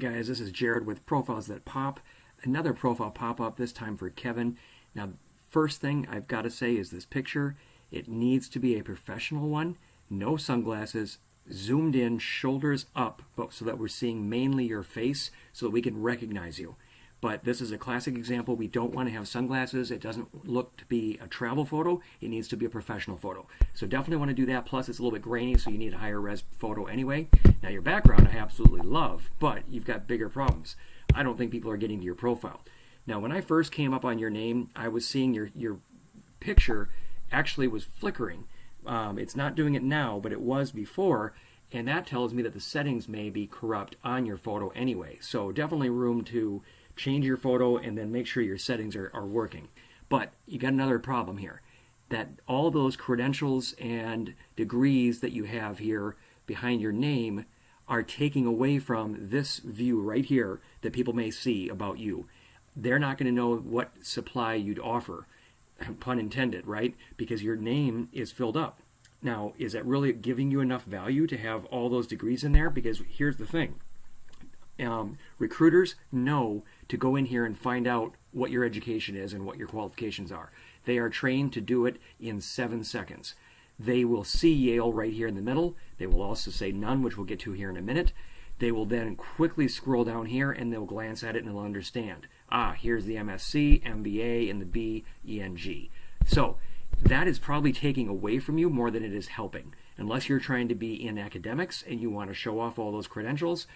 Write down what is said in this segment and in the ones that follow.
guys, this is Jared with Profiles That Pop. Another profile pop-up, this time for Kevin. Now, first thing I've got to say is this picture. It needs to be a professional one. No sunglasses, zoomed in, shoulders up, so that we're seeing mainly your face so that we can recognize you. But this is a classic example. We don't want to have sunglasses. It doesn't look to be a travel photo. It needs to be a professional photo. So definitely want to do that. Plus, it's a little bit grainy, so you need a higher res photo anyway. Now, your background I absolutely love, but you've got bigger problems. I don't think people are getting to your profile. Now, when I first came up on your name, I was seeing your picture actually was flickering. It's not doing it now, but it was before, and that tells me that the settings may be corrupt on your photo anyway. So definitely room to change your photo and then make sure your settings are working. But you got another problem here, that all those credentials and degrees that you have here behind your name are taking away from this view right here that people may see about you. They're not going to know what supply you'd offer, pun intended, right? Because your name is filled up. Now, is that really giving you enough value to have all those degrees in there? Because here's the thing. Recruiters know to go in here and find out what your education is and what your qualifications are. They are trained to do it in 7 seconds. They will see Yale right here in the middle. They will also say none, which we'll get to here in a minute. They will then quickly scroll down here and they'll glance at it and they'll understand. Here's the MSc, MBA, and the B, ENG. So that is probably taking away from you more than it is helping. Unless you're trying to be in academics and you want to show off all those credentials,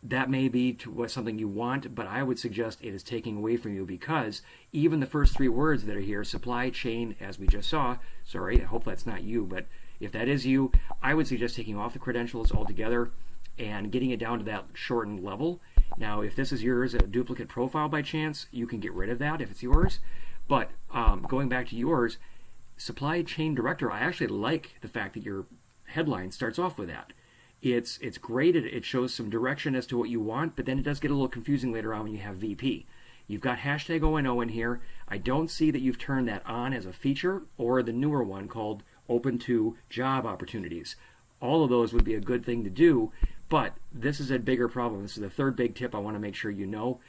that may be something you want, but I would suggest it is taking away from you, because even the first 3 words that are here, supply chain, as we just saw, sorry, I hope that's not you, but if that is you, I would suggest taking off the credentials altogether and getting it down to that shortened level. Now, if this is yours, a duplicate profile by chance, you can get rid of that if it's yours. But going back to yours, supply chain director, I actually like the fact that your headline starts off with that. It's great. It shows some direction as to what you want, but then it does get a little confusing later on when you have VP. You've got hashtag O&O in here. I don't see that you've turned that on as a feature, or the newer one called open to job opportunities. All of those would be a good thing to do, but this is a bigger problem. This is the third big tip I want to make sure you know.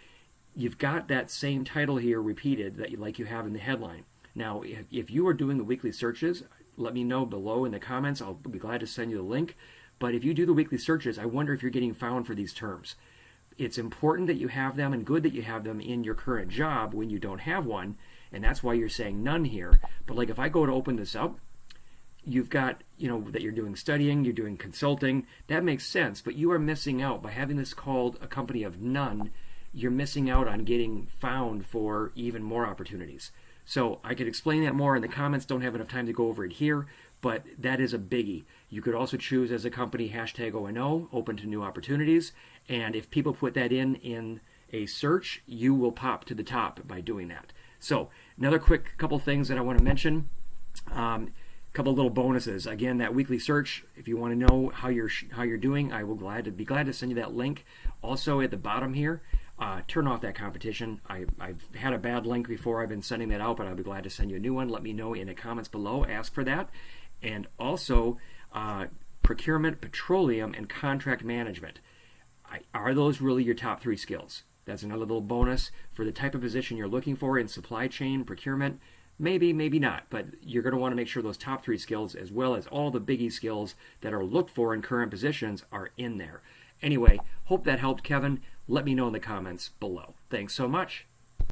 You've got that same title here repeated like you have in the headline. Now, if you are doing the weekly searches, let me know below in the comments. I'll be glad to send you the link. But if you do the weekly searches, I wonder if you're getting found for these terms. It's important that you have them and good that you have them in your current job when you don't have one, and that's why you're saying none here. But like if I go to open this up, you've got, that you're doing studying, you're doing consulting. That makes sense, but you are missing out. By having this called a company of none, you're missing out on getting found for even more opportunities. So I could explain that more in the comments. Don't have enough time to go over it here, but that is a biggie. You could also choose as a company hashtag O&O, open to new opportunities, and if people put that in a search, you will pop to the top by doing that. So another quick couple things that I want to mention. Couple little bonuses. Again, that weekly search, if you want to know how you're doing, I will be glad to send you that link. Also at the bottom here, turn off that competition. I've had a bad link before. I've been sending that out, but I'll be glad to send you a new one. Let me know in the comments below. Ask for that. And also procurement, petroleum, and contract management. Are those really your top 3 skills? That's another little bonus for the type of position you're looking for in supply chain, procurement. Maybe, maybe not, but you're going to want to make sure those top 3 skills, as well as all the biggie skills that are looked for in current positions, are in there. Anyway, hope that helped, Kevin. Let me know in the comments below. Thanks so much.